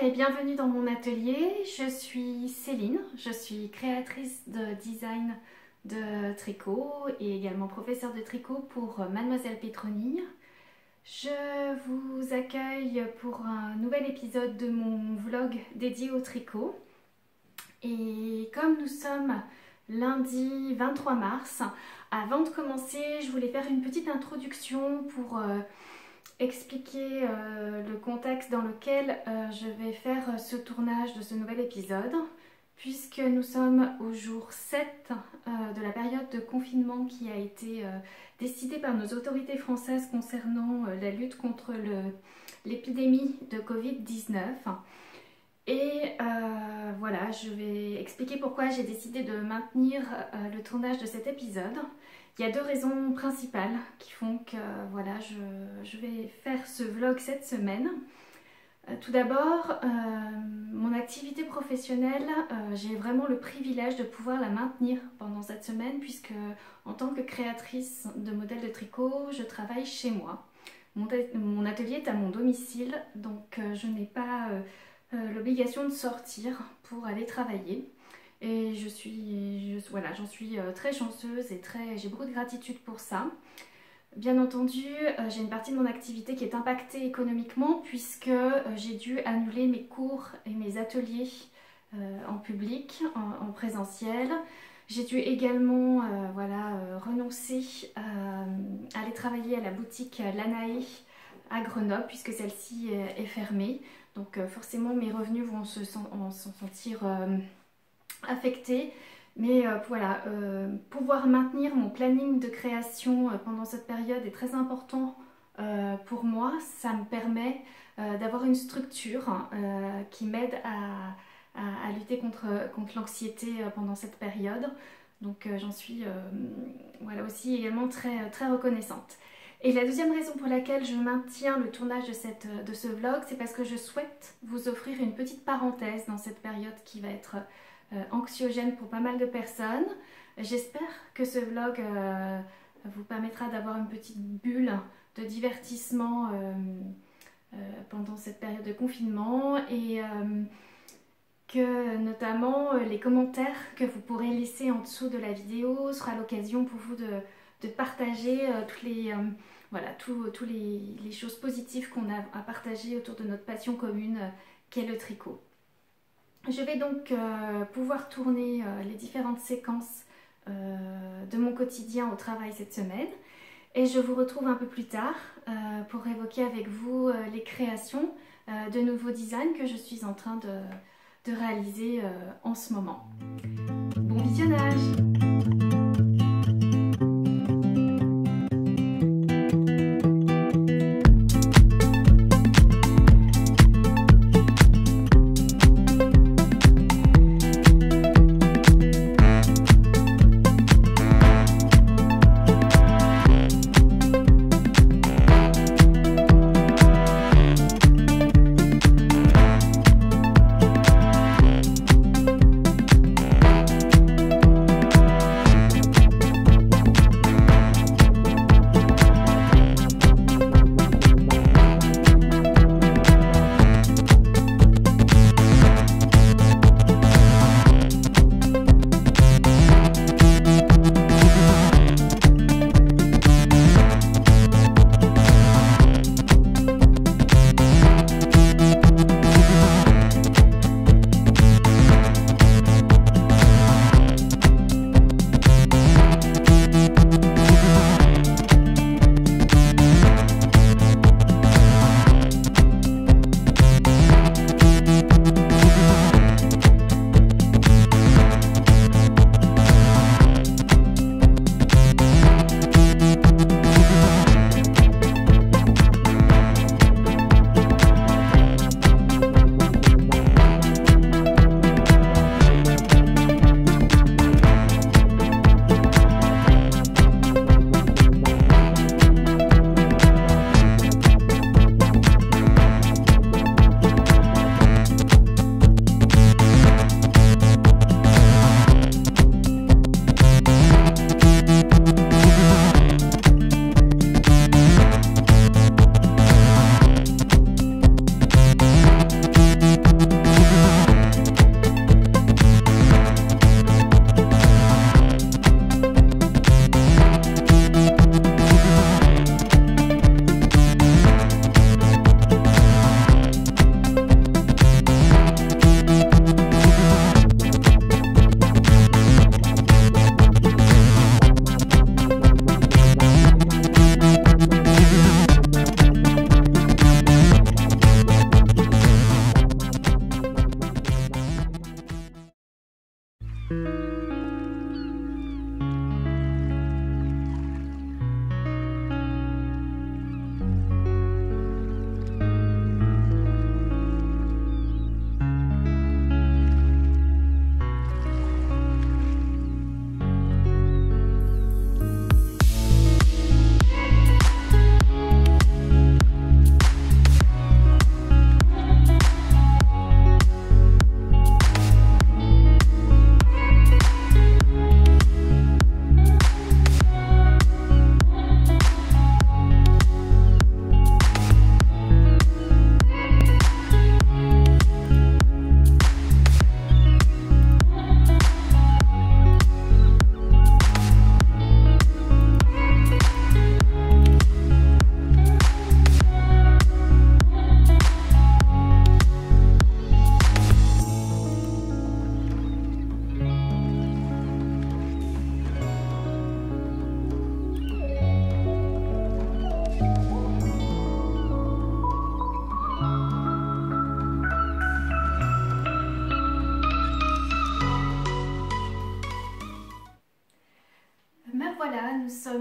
et bienvenue dans mon atelier. Je suis Céline, je suis créatrice de design de tricot et également professeure de tricot pour Mademoiselle Pétronille. Je vous accueille pour un nouvel épisode de mon vlog dédié au tricot. Et comme nous sommes lundi 23 mars, avant de commencer, je voulais faire une petite introduction pour expliquer le contexte dans lequel je vais faire ce tournage de ce nouvel épisode, puisque nous sommes au jour 7 de la période de confinement qui a été décidée par nos autorités françaises concernant la lutte contre l'épidémie de Covid-19. Et voilà, je vais expliquer pourquoi j'ai décidé de maintenir le tournage de cet épisode. Il y a deux raisons principales qui font que voilà, je vais faire ce vlog cette semaine. Tout d'abord, mon activité professionnelle, j'ai vraiment le privilège de pouvoir la maintenir pendant cette semaine puisque en tant que créatrice de modèles de tricot, je travaille chez moi. Mon atelier est à mon domicile, donc je n'ai pas l'obligation de sortir pour aller travailler. Et j'en suis très chanceuse et j'ai beaucoup de gratitude pour ça. Bien entendu, j'ai une partie de mon activité qui est impactée économiquement puisque j'ai dû annuler mes cours et mes ateliers en public, en présentiel. J'ai dû également renoncer à aller travailler à la boutique Lanaé à Grenoble puisque celle-ci est fermée. Donc forcément mes revenus vont s'en sentir affectés. Mais voilà, pouvoir maintenir mon planning de création pendant cette période est très important pour moi. Ça me permet d'avoir une structure qui m'aide à lutter contre l'anxiété pendant cette période. Donc j'en suis voilà, aussi également très reconnaissante. Et la deuxième raison pour laquelle je maintiens le tournage de ce vlog, c'est parce que je souhaite vous offrir une petite parenthèse dans cette période qui va être anxiogène pour pas mal de personnes. J'espère que ce vlog vous permettra d'avoir une petite bulle de divertissement pendant cette période de confinement et que notamment les commentaires que vous pourrez laisser en dessous de la vidéo sera l'occasion pour vous de partager toutes les choses positives qu'on a à partager autour de notre passion commune qu'est le tricot. Je vais donc pouvoir tourner les différentes séquences de mon quotidien au travail cette semaine et je vous retrouve un peu plus tard pour évoquer avec vous les créations de nouveaux designs que je suis en train de réaliser en ce moment. Bon visionnage!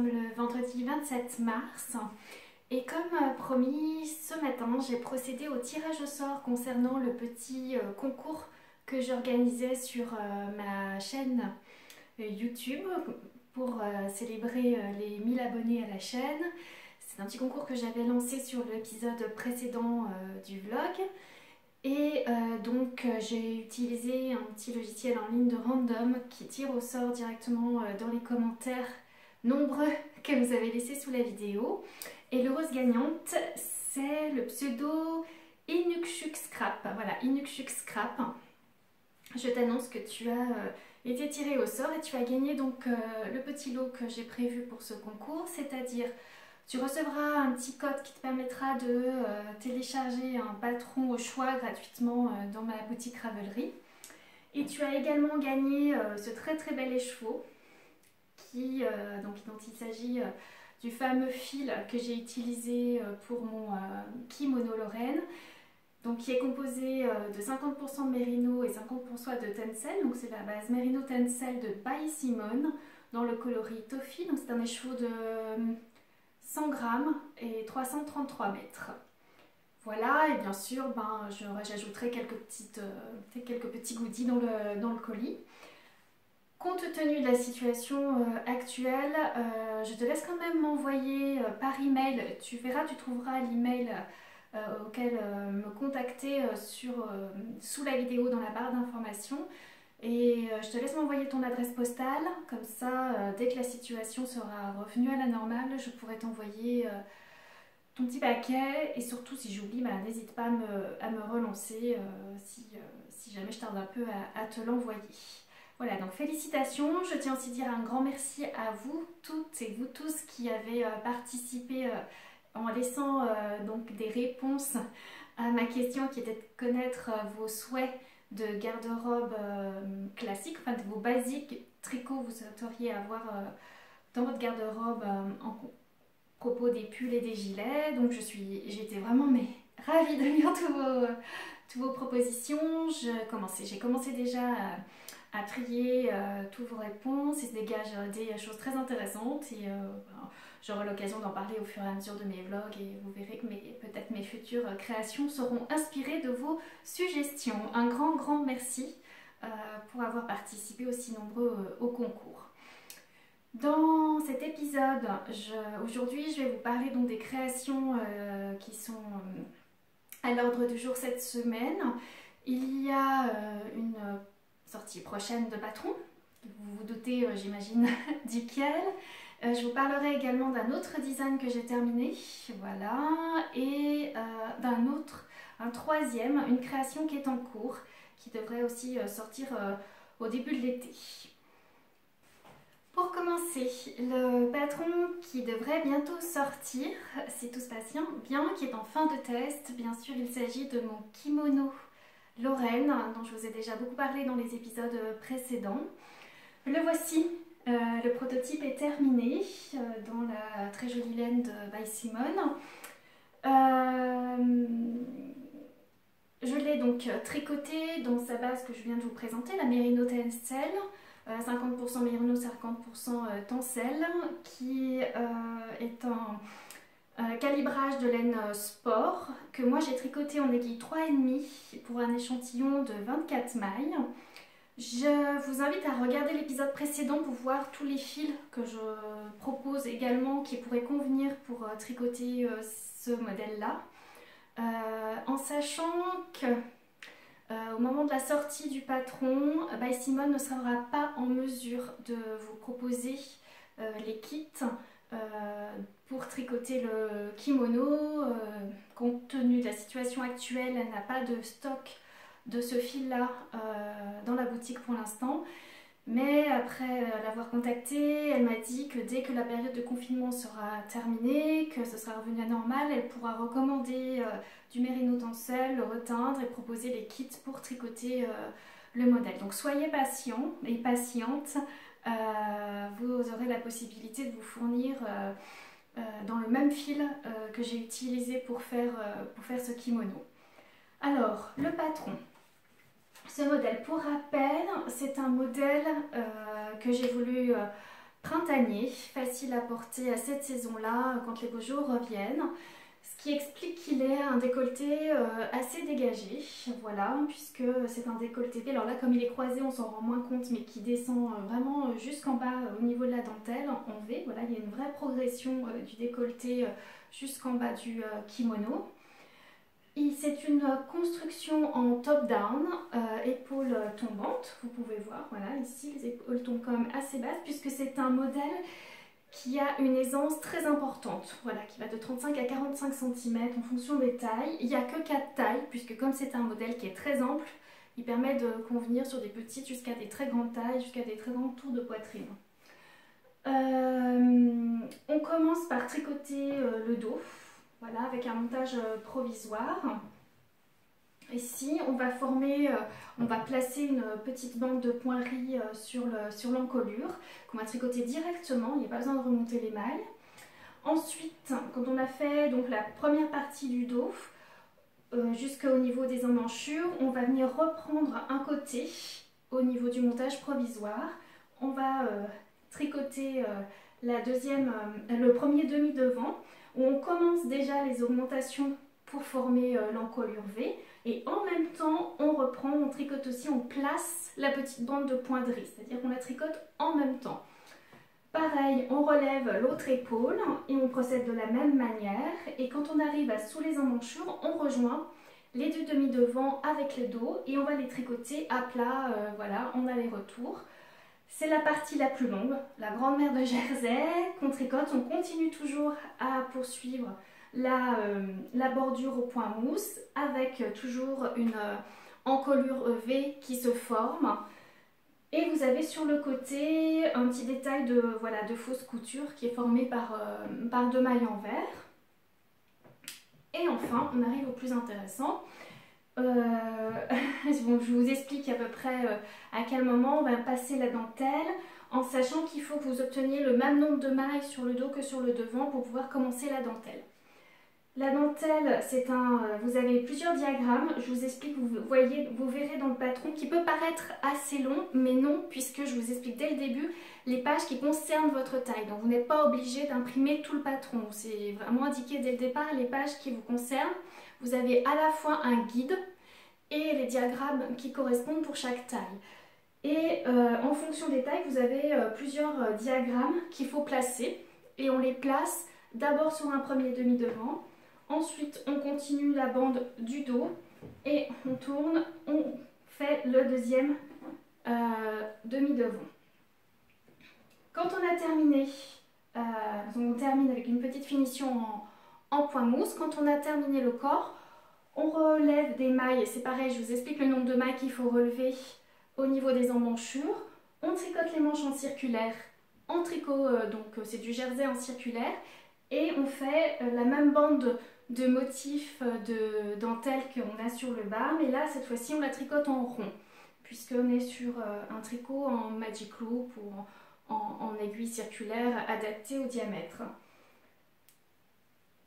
sommes le vendredi 27 mars et comme promis, ce matin j'ai procédé au tirage au sort concernant le petit concours que j'organisais sur ma chaîne YouTube pour célébrer les 1000 abonnés à la chaîne. C'est un petit concours que j'avais lancé sur l'épisode précédent du vlog. Et donc j'ai utilisé un petit logiciel en ligne de random qui tire au sort directement dans les commentaires nombreux que vous avez laissés sous la vidéo. Et l'heureuse gagnante, c'est le pseudo Inukshuk-Scrap. Voilà, Inukshuk-Scrap. Je t'annonce que tu as été tiré au sort et tu as gagné donc le petit lot que j'ai prévu pour ce concours, c'est-à-dire tu recevras un petit code qui te permettra de télécharger un patron au choix gratuitement dans ma boutique Ravelry. Et tu as également gagné ce très bel écheveau dont il s'agit du fameux fil que j'ai utilisé pour mon kimono Lorraine. Donc, qui est composé de 50% de mérino et 50% de tencel. Donc c'est la base mérino tencel de By Simone dans le coloris Toffee. Donc c'est un écheveau de 100 grammes et 333 mètres. Voilà, et bien sûr, j'ajouterai quelques petits goodies dans le colis. Compte tenu de la situation actuelle, je te laisse quand même m'envoyer par email. Tu verras, tu trouveras l'email auquel me contacter sous la vidéo dans la barre d'informations. Et je te laisse m'envoyer ton adresse postale, comme ça, dès que la situation sera revenue à la normale, je pourrai t'envoyer ton petit paquet. Et surtout, si j'oublie, n'hésite pas à me relancer si jamais je tarde un peu à te l'envoyer. Voilà, donc félicitations. Je tiens aussi à dire un grand merci à vous toutes et vous tous qui avez participé en laissant donc des réponses à ma question qui était de connaître vos souhaits de garde-robe classique, enfin de vos basiques tricots vous souhaiteriez avoir dans votre garde-robe en propos des pulls et des gilets. Donc j'étais vraiment ravie de lire toutes vos propositions. J'ai commencé déjà à trier toutes vos réponses. Il se dégage des choses très intéressantes et j'aurai l'occasion d'en parler au fur et à mesure de mes vlogs et vous verrez que peut-être mes futures créations seront inspirées de vos suggestions. Un grand merci pour avoir participé aussi nombreux au concours. Dans cet épisode, aujourd'hui je vais vous parler donc des créations qui sont à l'ordre du jour cette semaine. Il y a une sortie prochaine de patron, vous vous doutez j'imagine duquel. Je vous parlerai également d'un autre design que j'ai terminé, voilà, et un troisième, une création qui est en cours, qui devrait aussi sortir au début de l'été. Pour commencer, le patron qui devrait bientôt sortir, si tout se passe bien, qui est en fin de test, bien sûr il s'agit de mon kimono Lorraine, dont je vous ai déjà beaucoup parlé dans les épisodes précédents. Le voici. Le prototype est terminé dans la très jolie laine de By Simone. Je l'ai donc tricoté dans sa base que je viens de vous présenter, la Merino Tencel, 50% Merino, 50% Tencel, qui est un calibrage de laine sport que moi j'ai tricoté en aiguille 3,5 pour un échantillon de 24 mailles. Je vous invite à regarder l'épisode précédent pour voir tous les fils que je propose également qui pourraient convenir pour tricoter ce modèle-là. En sachant que au moment de la sortie du patron, By Simone ne sera pas en mesure de vous proposer les kits pour tricoter le kimono. Compte tenu de la situation actuelle, elle n'a pas de stock de ce fil-là dans la boutique pour l'instant. Mais après l'avoir contactée, elle m'a dit que dès que la période de confinement sera terminée, que ce sera revenu à normal, elle pourra recommander du Merino Tencel, le reteindre et proposer les kits pour tricoter le modèle. Donc soyez patients et patientes, vous aurez la possibilité de vous fournir dans le même fil que j'ai utilisé pour faire ce kimono. Alors, le patron. Ce modèle, pour rappel, c'est un modèle que j'ai voulu printanier, facile à porter à cette saison-là quand les beaux jours reviennent. Ce qui explique qu'il est un décolleté assez dégagé, voilà, puisque c'est un décolleté, alors là comme il est croisé on s'en rend moins compte, mais qui descend vraiment jusqu'en bas au niveau de la dentelle en V, voilà, il y a une vraie progression du décolleté jusqu'en bas du kimono. C'est une construction en top-down, épaules tombantes, vous pouvez voir, voilà, ici les épaules tombent quand même assez basses, puisque c'est un modèle qui a une aisance très importante, voilà, qui va de 35 à 45 cm en fonction des tailles. Il n'y a que 4 tailles, puisque comme c'est un modèle qui est très ample, il permet de convenir sur des petites jusqu'à des très grandes tailles, jusqu'à des très grands tours de poitrine. On commence par tricoter le dos, voilà, avec un montage provisoire. Ici, on va placer une petite bande de pointerie sur l'encolure qu'on va tricoter directement, il n'y a pas besoin de remonter les mailles. Ensuite, quand on a fait donc, la première partie du dos, jusqu'au niveau des emmanchures, on va venir reprendre un côté au niveau du montage provisoire. On va tricoter le premier demi-devant, où on commence déjà les augmentations pour former l'encolure V. Et en même temps, on tricote aussi, on place la petite bande de pointerie, c'est-à-dire qu'on la tricote en même temps. Pareil, on relève l'autre épaule et on procède de la même manière. Et quand on arrive sous les emmanchures, on rejoint les deux demi-devants avec le dos et on va les tricoter à plat, voilà, en aller-retour. C'est la partie la plus longue, la grand-mère de Jersey qu'on tricote. On continue toujours à poursuivre la bordure au point mousse avec toujours une encolure V qui se forme. Et vous avez sur le côté un petit détail de fausse couture qui est formé par deux mailles en verre. Et enfin, on arrive au plus intéressant. Bon, je vous explique à peu près à quel moment on va passer la dentelle, en sachant qu'il faut que vous obteniez le même nombre de mailles sur le dos que sur le devant pour pouvoir commencer la dentelle. La dentelle, vous avez plusieurs diagrammes, je vous explique, vous verrez dans le patron qui peut paraître assez long, mais non, puisque je vous explique dès le début les pages qui concernent votre taille. Donc vous n'êtes pas obligé d'imprimer tout le patron, c'est vraiment indiqué dès le départ les pages qui vous concernent. Vous avez à la fois un guide et les diagrammes qui correspondent pour chaque taille. Et en fonction des tailles, vous avez plusieurs diagrammes qu'il faut placer, et on les place d'abord sur un premier demi-devant. Ensuite, on continue la bande du dos et on tourne, on fait le deuxième demi-devant. Quand on a terminé, on termine avec une petite finition en point mousse. Quand on a terminé le corps, on relève des mailles. C'est pareil, je vous explique le nombre de mailles qu'il faut relever au niveau des emmanchures. On tricote les manches en circulaire, en tricot, donc c'est du jersey en circulaire. Et on fait la même bande de motifs de dentelle qu'on a sur le bas, mais là cette fois-ci on la tricote en rond, puisqu'on est sur un tricot en magic loop ou en aiguille circulaire adaptée au diamètre.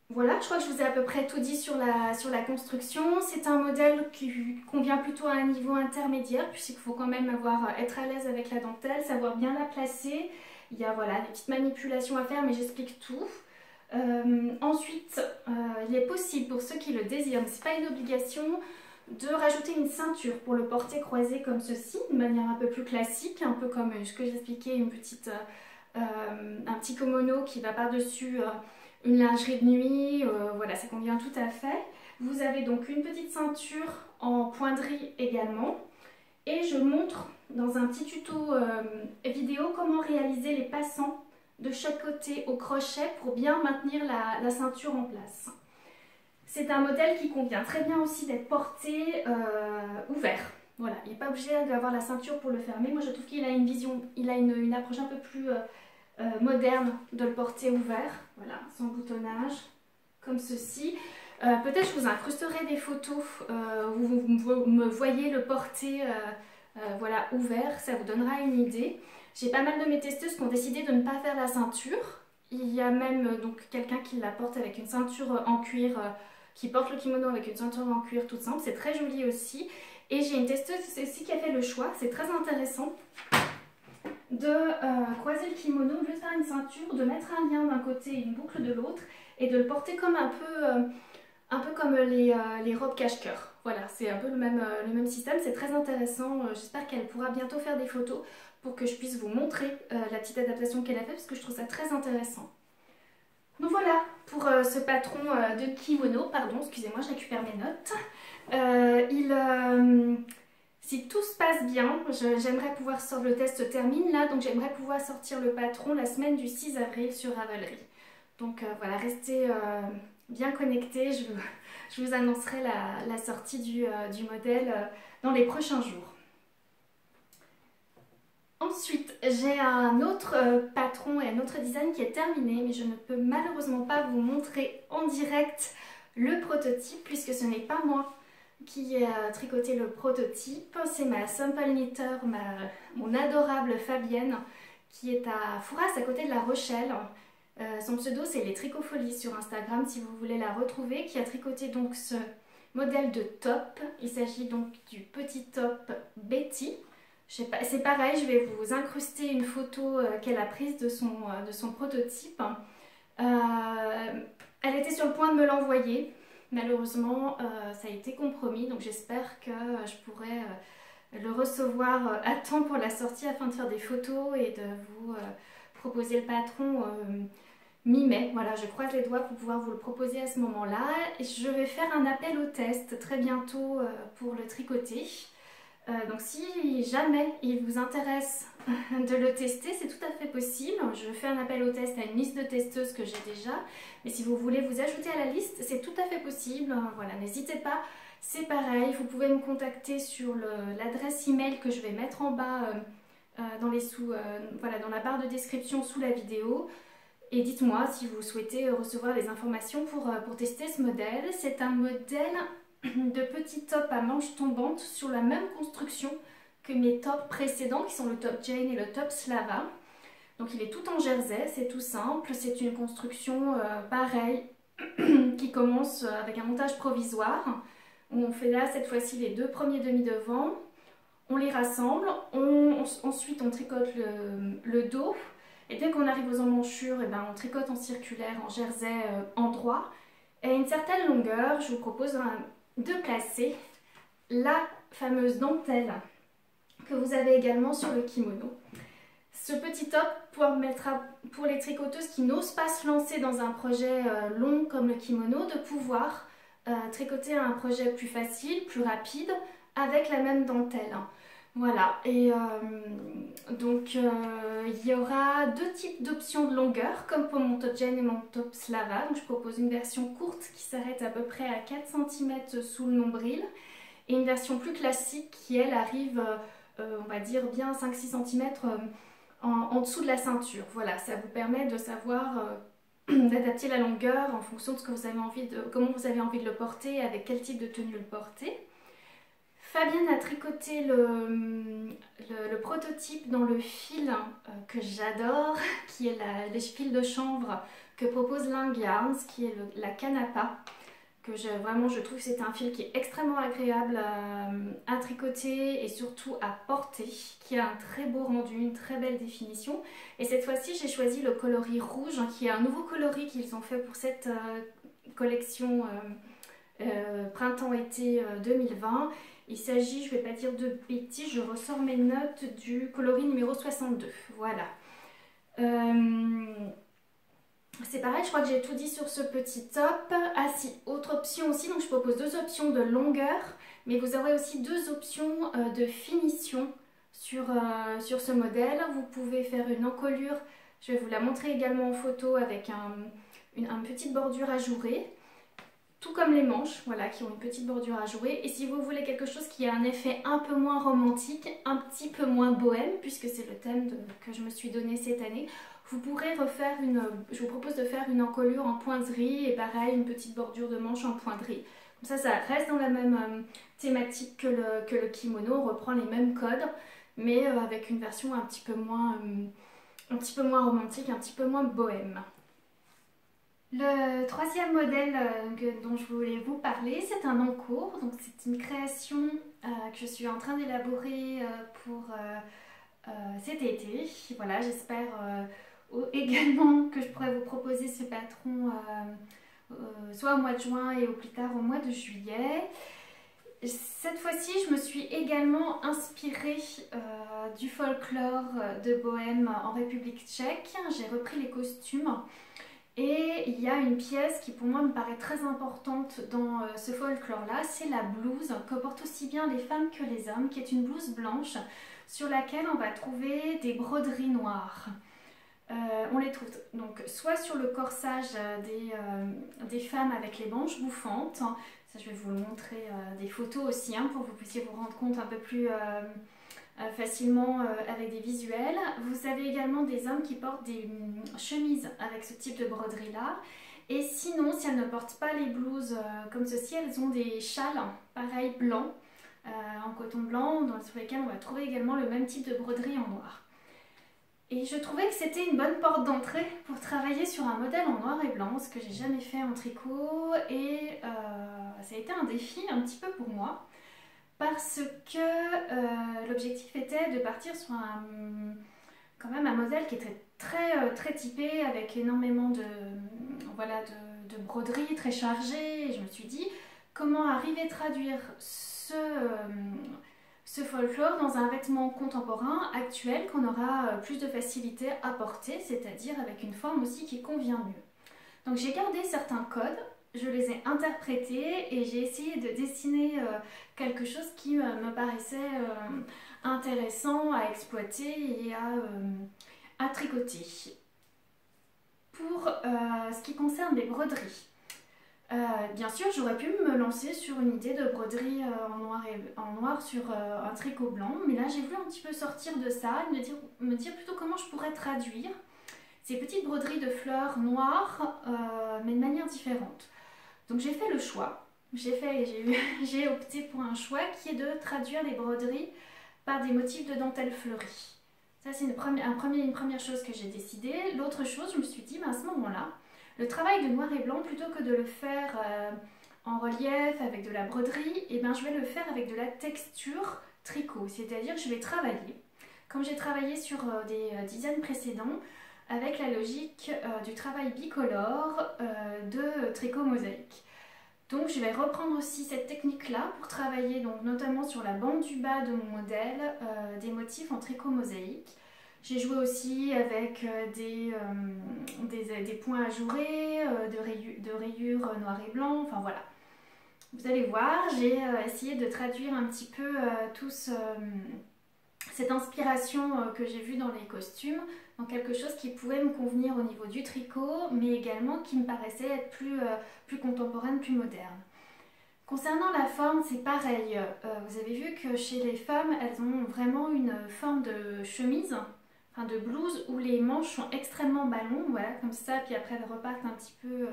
Voilà, je crois que je vous ai à peu près tout dit sur la construction. C'est un modèle qui convient plutôt à un niveau intermédiaire, puisqu'il faut quand même être à l'aise avec la dentelle, savoir bien la placer. Il y a voilà, des petites manipulations à faire, mais j'explique tout. Ensuite, il est possible pour ceux qui le désirent, mais ce n'est pas une obligation, de rajouter une ceinture pour le porter croisé comme ceci, de manière un peu plus classique, un peu comme ce que j'expliquais, un petit kimono qui va par-dessus une lingerie de nuit, voilà, ça convient tout à fait. Vous avez donc une petite ceinture en pointerie également, et je montre dans un petit tuto vidéo comment réaliser les passants de chaque côté au crochet pour bien maintenir la ceinture en place. C'est un modèle qui convient très bien aussi d'être porté ouvert. Voilà, il n'est pas obligé d'avoir la ceinture pour le fermer. Moi je trouve qu'il a une approche un peu plus moderne de le porter ouvert. Voilà, sans boutonnage, comme ceci. Peut-être je vous incrusterai des photos où vous me voyez le porter voilà, ouvert, ça vous donnera une idée. J'ai pas mal de mes testeuses qui ont décidé de ne pas faire la ceinture. Il y a même donc quelqu'un qui la porte avec une ceinture en cuir, qui porte le kimono avec une ceinture en cuir toute simple. C'est très joli aussi. Et j'ai une testeuse aussi qui a fait le choix, c'est très intéressant. de croiser le kimono, de faire une ceinture, de mettre un lien d'un côté et une boucle de l'autre et de le porter comme un peu comme les robes cache-cœur. Voilà, c'est un peu le même système, c'est très intéressant. J'espère qu'elle pourra bientôt faire des photos pour que je puisse vous montrer la petite adaptation qu'elle a faite parce que je trouve ça très intéressant. Donc voilà pour ce patron de kimono, pardon, excusez-moi, je récupère mes notes. Si tout se passe bien, j'aimerais pouvoir sortir, le test se termine là, donc j'aimerais pouvoir sortir le patron la semaine du 6 avril sur Ravelry. Donc voilà, restez bien connectés, je vous annoncerai la sortie du modèle dans les prochains jours. Ensuite, j'ai un autre patron et un autre design qui est terminé, mais je ne peux malheureusement pas vous montrer en direct le prototype puisque ce n'est pas moi qui ai tricoté le prototype. C'est ma Simple Knitter, mon adorable Fabienne, qui est à Fouras à côté de La Rochelle. Son pseudo c'est les Tricofolies sur Instagram si vous voulez la retrouver, qui a tricoté donc ce modèle de top. Il s'agit donc du petit top Betty. C'est pareil, je vais vous incruster une photo qu'elle a prise de son prototype. Elle était sur le point de me l'envoyer. Malheureusement, ça a été compromis, donc j'espère que je pourrai le recevoir à temps pour la sortie afin de faire des photos et de vous proposer le patron mi-mai. Voilà, je croise les doigts pour pouvoir vous le proposer à ce moment-là. Je vais faire un appel au test très bientôt pour le tricoter. Donc si jamais il vous intéresse de le tester, c'est tout à fait possible. Je fais un appel au test à une liste de testeuses que j'ai déjà. Mais si vous voulez vous ajouter à la liste, c'est tout à fait possible. Voilà, n'hésitez pas. C'est pareil, vous pouvez me contacter sur l'adresse email que je vais mettre en bas voilà, dans la barre de description sous la vidéo. Et dites-moi si vous souhaitez recevoir les informations pour tester ce modèle. C'est un modèle de petits tops à manches tombantes sur la même construction que mes tops précédents qui sont le top Jane et le top Slava. Donc il est tout en jersey, c'est tout simple, c'est une construction pareille qui commence avec un montage provisoire où on fait là cette fois-ci les deux premiers demi-devants, on les rassemble, ensuite on tricote le dos et dès qu'on arrive aux emmanchures, on tricote en circulaire, en jersey endroit. Et à une certaine longueur, je vous propose de placer la fameuse dentelle que vous avez également sur le kimono. Ce petit top permettra pour les tricoteuses qui n'osent pas se lancer dans un projet long comme le kimono de pouvoir tricoter un projet plus facile, plus rapide avec la même dentelle. Voilà, et donc il y aura deux types d'options de longueur comme pour mon top Jane et mon top Slava. Donc je propose une version courte qui s'arrête à peu près à 4 cm sous le nombril et une version plus classique qui elle arrive on va dire bien 5-6 cm en dessous de la ceinture. Voilà, ça vous permet de savoir d'adapter la longueur en fonction de ce que vous avez envie comment vous avez envie de le porter, avec quel type de tenue le porter. Fabienne a tricoté le prototype dans le fil que j'adore, qui est le fil de chanvre que propose Ling Yarns, qui est la Canapa, que vraiment je trouve que c'est un fil qui est extrêmement agréable à tricoter et surtout à porter, qui a un très beau rendu, une très belle définition. Et cette fois-ci j'ai choisi le coloris rouge, qui est un nouveau coloris qu'ils ont fait pour cette collection printemps-été 2020. Il s'agit, je ne vais pas dire de bêtises, je ressors mes notes du coloris numéro 62. Voilà. C'est pareil, je crois que j'ai tout dit sur ce petit top. Ah si, autre option aussi, donc je propose deux options de longueur, mais vous aurez aussi deux options de finition sur ce modèle. Vous pouvez faire une encolure, je vais vous la montrer également en photo avec une petite bordure ajourée. Tout comme les manches, voilà, qui ont une petite bordure ajourée. Et si vous voulez quelque chose qui a un effet un peu moins romantique, un petit peu moins bohème, puisque c'est le thème que je me suis donné cette année, vous pourrez refaire je vous propose de faire une encolure en pointerie et pareil, une petite bordure de manche en pointerie. Comme ça reste dans la même thématique que le kimono, on reprend les mêmes codes, mais avec une version un petit peu moins romantique, un petit peu moins bohème. Le troisième modèle dont je voulais vous parler, c'est un en cours, donc c'est une création que je suis en train d'élaborer pour cet été. Voilà, j'espère également que je pourrai vous proposer ce patron soit au mois de juin et au plus tard au mois de juillet. Cette fois-ci, je me suis également inspirée du folklore de Bohême en République tchèque. J'ai repris les costumes et il y a une pièce qui pour moi me paraît très importante dans ce folklore-là, c'est la blouse que portent aussi bien les femmes que les hommes, qui est une blouse blanche sur laquelle on va trouver des broderies noires. On les trouve donc soit sur le corsage des femmes avec les manches bouffantes, ça je vais vous le montrer des photos aussi pour que vous puissiez vous rendre compte un peu plus facilement avec des visuels. Vous avez également des hommes qui portent des chemises avec ce type de broderie là. Et sinon, si elles ne portent pas les blouses comme ceci, elles ont des châles, pareil, blancs, en coton blanc, sur lesquels on va trouver également le même type de broderie en noir. Et je trouvais que c'était une bonne porte d'entrée pour travailler sur un modèle en noir et blanc, ce que j'ai jamais fait en tricot. Et ça a été un défi un petit peu pour moi, parce que l'objectif était de partir sur quand même un modèle qui était très typé, avec énormément de broderies, très chargées. Et je me suis dit, comment arriver à traduire ce folklore dans un vêtement contemporain, actuel, qu'on aura plus de facilité à porter, c'est-à-dire avec une forme aussi qui convient mieux. Donc j'ai gardé certains codes, je les ai interprétés et j'ai essayé de dessiner quelque chose qui me paraissait intéressant à exploiter et à tricoter. Pour ce qui concerne les broderies, bien sûr, j'aurais pu me lancer sur une idée de broderie en noir sur un tricot blanc, mais là j'ai voulu un petit peu sortir de ça et me dire plutôt comment je pourrais traduire ces petites broderies de fleurs noires, mais de manière différente. Donc j'ai fait le choix, j'ai opté pour un choix qui est de traduire les broderies par des motifs de dentelle fleurie. Ça c'est une première chose que j'ai décidé. L'autre chose, je me suis dit, à ce moment-là, le travail de noir et blanc, plutôt que de le faire en relief avec de la broderie, eh ben, je vais le faire avec de la texture tricot. C'est-à-dire que je vais travailler, comme j'ai travaillé sur des designs précédents, avec la logique du travail bicolore de tricot mosaïque. Donc je vais reprendre aussi cette technique-là pour travailler donc, notamment sur la bande du bas de mon modèle, des motifs en tricot mosaïque. J'ai joué aussi avec des points ajourés, de rayures noir et blanc, enfin voilà. Vous allez voir, j'ai essayé de traduire un petit peu cette inspiration que j'ai vue dans les costumes, dans quelque chose qui pouvait me convenir au niveau du tricot, mais également qui me paraissait être plus contemporaine, plus moderne. Concernant la forme, c'est pareil. Vous avez vu que chez les femmes, elles ont vraiment une forme de chemise, enfin de blouse, où les manches sont extrêmement ballons, voilà, comme ça, puis après elles repartent un petit peu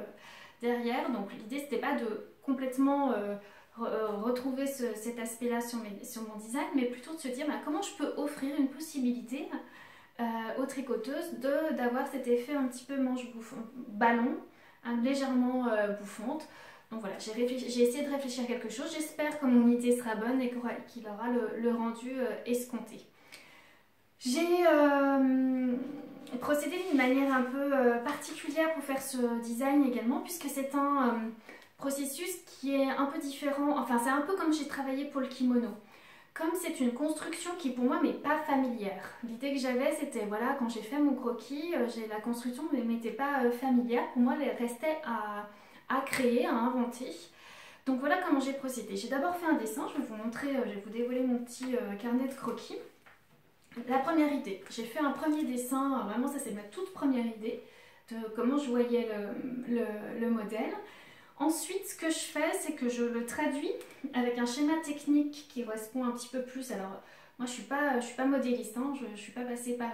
derrière. Donc l'idée, c'était pas de complètement retrouver cet aspect-là sur mon design, mais plutôt de se dire comment je peux offrir une possibilité aux tricoteuses d'avoir cet effet un petit peu manche ballon, légèrement bouffante. Donc voilà, j'ai essayé de réfléchir à quelque chose. J'espère que mon idée sera bonne et qu'il aura le rendu escompté. J'ai procédé d'une manière un peu particulière pour faire ce design également, puisque c'est un processus qui est un peu différent. Enfin, c'est un peu comme j'ai travaillé pour le kimono. Comme c'est une construction qui pour moi m'est pas familière. L'idée que j'avais, c'était, voilà, quand j'ai fait mon croquis, la construction ne m'était pas familière. Pour moi, elle restait à créer, à inventer. Donc voilà comment j'ai procédé. J'ai d'abord fait un dessin, je vais vous montrer, je vais vous dévoiler mon petit carnet de croquis. La première idée, j'ai fait un premier dessin, vraiment ça c'est ma toute première idée de comment je voyais le modèle. Ensuite, ce que je fais, c'est que je le traduis avec un schéma technique qui correspond un petit peu plus. Alors, moi, je suis pas modéliste, je ne suis pas passée par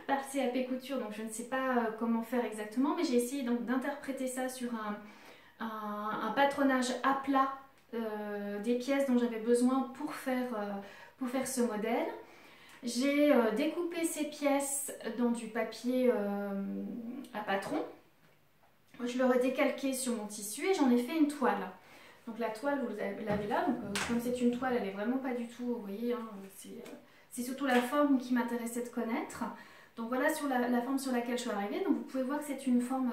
par CAP couture, donc je ne sais pas comment faire exactement, mais j'ai essayé donc d'interpréter ça sur un patronage à plat des pièces dont j'avais besoin pour faire ce modèle. J'ai découpé ces pièces dans du papier à patron. Je l'aurais décalqué sur mon tissu et j'en ai fait une toile. Donc la toile, vous l'avez là. Donc, comme c'est une toile, elle est vraiment pas du tout, vous voyez, C'est surtout la forme qui m'intéressait de connaître. Donc voilà sur la forme sur laquelle je suis arrivée. Donc vous pouvez voir que c'est une forme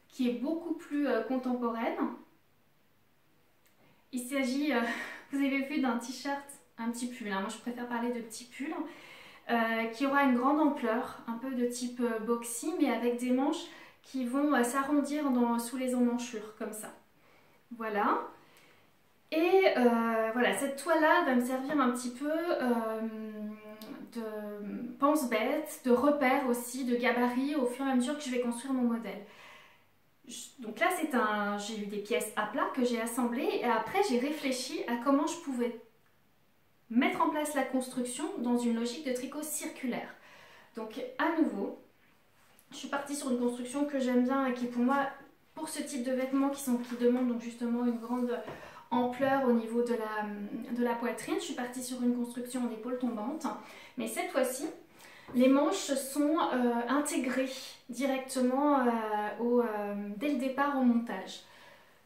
qui est beaucoup plus contemporaine. Il s'agit, vous avez vu, d'un t-shirt, un petit pull, hein. Moi je préfère parler de petit pull, qui aura une grande ampleur, un peu de type boxy, mais avec des manches qui vont s'arrondir sous les emmanchures, comme ça. Voilà. Et voilà, cette toile-là va me servir un petit peu de pense-bête, de repère aussi, de gabarit au fur et à mesure que je vais construire mon modèle. Donc là, j'ai eu des pièces à plat que j'ai assemblées et après j'ai réfléchi à comment je pouvais mettre en place la construction dans une logique de tricot circulaire. Donc à nouveau, je suis partie sur une construction que j'aime bien et qui pour moi, pour ce type de vêtements qui demandent donc justement une grande ampleur au niveau de la poitrine, je suis partie sur une construction en épaule tombante. Mais cette fois-ci, les manches sont intégrées directement dès le départ au montage.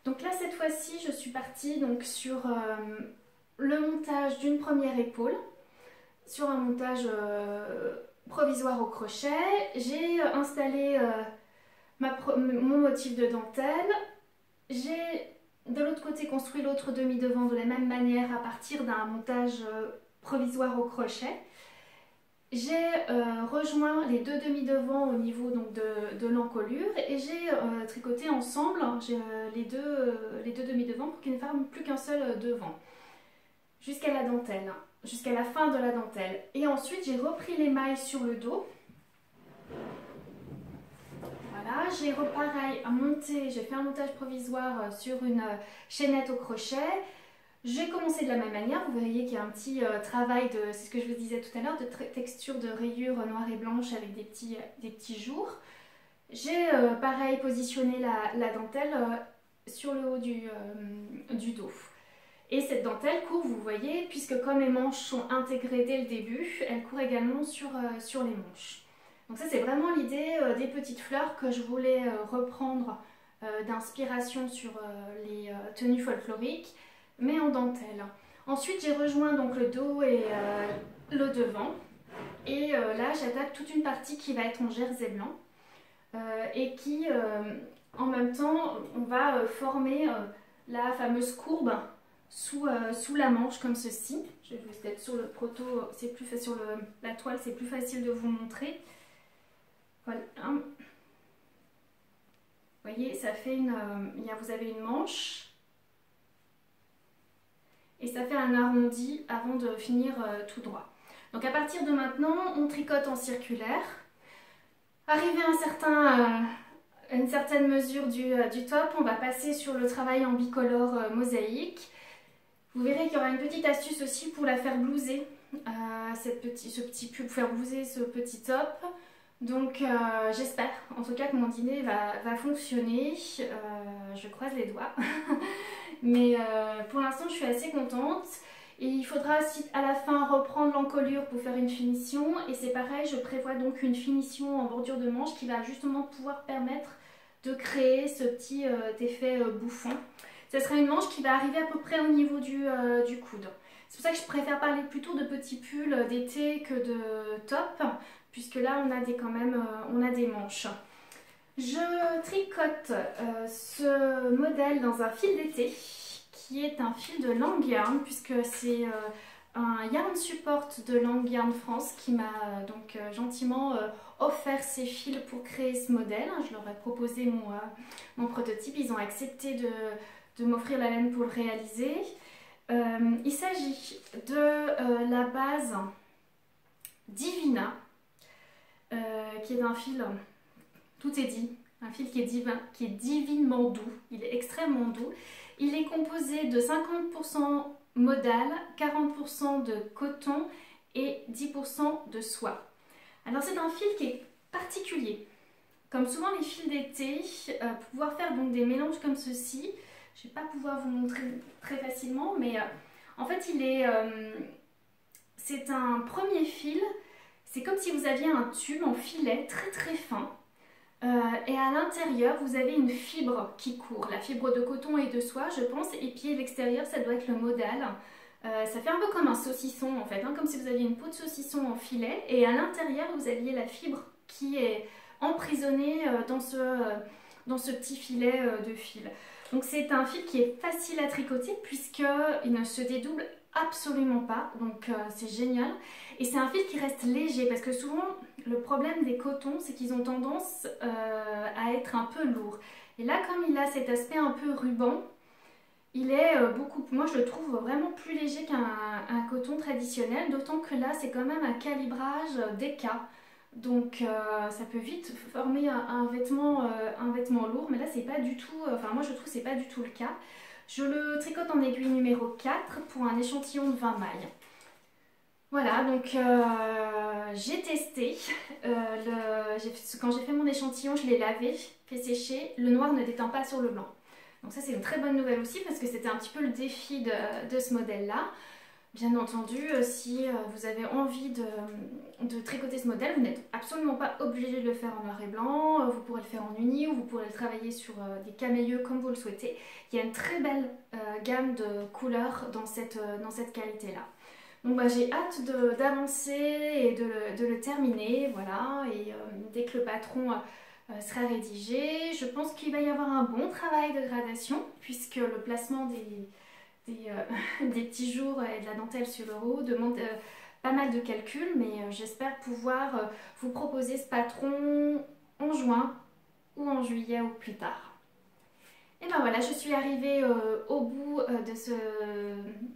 Donc là, cette fois-ci, je suis partie donc, sur le montage d'une première épaule, sur un montage provisoire au crochet. J'ai installé mon motif de dentelle. J'ai de l'autre côté construit l'autre demi-devant de la même manière à partir d'un montage provisoire au crochet. J'ai rejoint les deux demi-devants au niveau donc, de l'encolure et j'ai tricoté ensemble les deux demi-devants pour qu'il ne forment plus qu'un seul devant jusqu'à la dentelle, jusqu'à la fin de la dentelle. Et ensuite j'ai repris les mailles sur le dos. Voilà, j'ai fait un montage provisoire sur une chaînette au crochet. J'ai commencé de la même manière, vous voyez qu'il y a un petit travail c'est ce que je vous disais tout à l'heure, de texture de rayures noires et blanches avec des petits jours. J'ai pareil positionné la dentelle sur le haut du dos. Et cette dentelle court, vous voyez, puisque comme les manches sont intégrées dès le début, elle court également sur les manches. Donc ça c'est vraiment l'idée des petites fleurs que je voulais reprendre d'inspiration sur les tenues folkloriques, mais en dentelle. Ensuite j'ai rejoint donc le dos et le devant. Et là j'attaque toute une partie qui va être en jersey blanc. Et qui en même temps on va former la fameuse courbe sous la manche comme ceci. Je vais vous mettre sur le proto, c'est plus facile sur la toile, c'est plus facile de vous montrer. Voilà. Vous voyez, ça fait vous avez une manche et ça fait un arrondi avant de finir tout droit. Donc à partir de maintenant, on tricote en circulaire. Arrivé à une certaine mesure du top, on va passer sur le travail en bicolore mosaïque. Vous verrez qu'il y aura une petite astuce aussi pour la faire blouser, pour faire blouser ce petit top. Donc j'espère en tout cas que mon dîner va fonctionner, je croise les doigts. Mais pour l'instant je suis assez contente. Et il faudra à la fin reprendre l'encolure pour faire une finition. Et c'est pareil, je prévois donc une finition en bordure de manche qui va justement pouvoir permettre de créer ce petit effet bouffon. Ce sera une manche qui va arriver à peu près au niveau du coude. C'est pour ça que je préfère parler plutôt de petits pulls d'été que de top, puisque là on a on a des manches. Je tricote ce modèle dans un fil d'été, qui est un fil de Lang Yarn, puisque c'est un yarn support de Lang Yarn France qui m'a donc gentiment offert ces fils pour créer ce modèle. Je leur ai proposé mon prototype, ils ont accepté de m'offrir la laine pour le réaliser. Il s'agit de la base Divina, qui est un fil, tout est dit, un fil qui est divinement doux, il est extrêmement doux. Il est composé de 50% modal, 40% de coton et 10% de soie. Alors c'est un fil qui est particulier. Comme souvent les fils d'été, pour pouvoir faire donc des mélanges comme ceci, je ne vais pas pouvoir vous montrer très facilement, mais en fait c'est un premier fil. C'est comme si vous aviez un tube en filet très très fin. Et à l'intérieur, vous avez une fibre qui court, la fibre de coton et de soie, je pense, et puis à l'extérieur, ça doit être le modal Ça fait un peu comme un saucisson en fait, hein, comme si vous aviez une peau de saucisson en filet et à l'intérieur vous aviez la fibre qui est emprisonnée dans ce petit filet de fil. Donc c'est un fil qui est facile à tricoter puisqu'il ne se dédouble absolument pas, donc c'est génial. Et c'est un fil qui reste léger parce que souvent le problème des cotons c'est qu'ils ont tendance à être un peu lourds. Et là comme il a cet aspect un peu ruban, il est moi je le trouve vraiment plus léger qu'un coton traditionnel, d'autant que là c'est quand même un calibrage DK. Donc ça peut vite former un vêtement lourd, mais là c'est pas du tout, enfin moi je trouve que c'est pas du tout le cas. Je le tricote en aiguille numéro 4 pour un échantillon de 20 mailles. Voilà, donc j'ai testé, quand j'ai fait mon échantillon je l'ai lavé, fait sécher, le noir ne déteint pas sur le blanc. Donc ça c'est une très bonne nouvelle aussi parce que c'était un petit peu le défi de ce modèle-là. Bien entendu, si vous avez envie de tricoter ce modèle, vous n'êtes absolument pas obligé de le faire en noir et blanc, vous pourrez le faire en uni ou vous pourrez le travailler sur des camélieux comme vous le souhaitez. Il y a une très belle gamme de couleurs dans cette qualité-là. Donc bah, j'ai hâte d'avancer et de le terminer, voilà, et dès que le patron sera rédigé, je pense qu'il va y avoir un bon travail de gradation puisque le placement des petits jours et de la dentelle sur le haut demande pas mal de calculs, mais j'espère pouvoir vous proposer ce patron en juin ou en juillet ou plus tard. Et ben voilà, je suis arrivée au bout de ce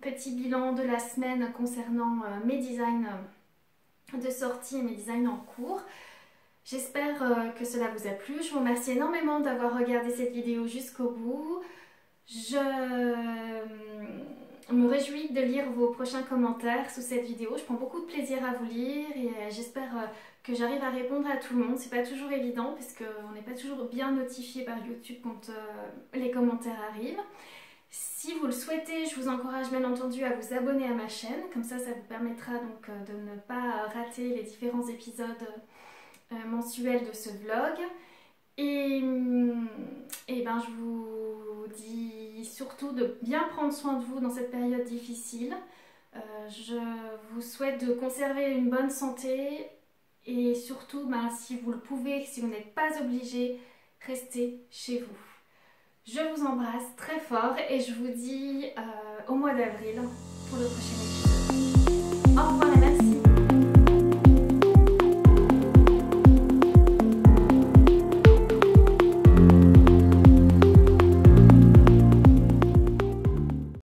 petit bilan de la semaine concernant mes designs de sortie et mes designs en cours. J'espère que cela vous a plu. Je vous remercie énormément d'avoir regardé cette vidéo jusqu'au bout. Je me réjouis de lire vos prochains commentaires sous cette vidéo. Je prends beaucoup de plaisir à vous lire et j'espère que j'arrive à répondre à tout le monde. C'est pas toujours évident parce qu'on n'est pas toujours bien notifié par YouTube quand les commentaires arrivent. Si vous le souhaitez, je vous encourage bien entendu à vous abonner à ma chaîne. Comme ça vous permettra donc de ne pas rater les différents épisodes mensuels de ce vlog. Et ben je vous dis surtout de bien prendre soin de vous dans cette période difficile. Je vous souhaite de conserver une bonne santé et surtout ben, si vous le pouvez, si vous n'êtes pas obligé, restez chez vous. Je vous embrasse très fort et je vous dis au mois d'avril pour le prochain épisode.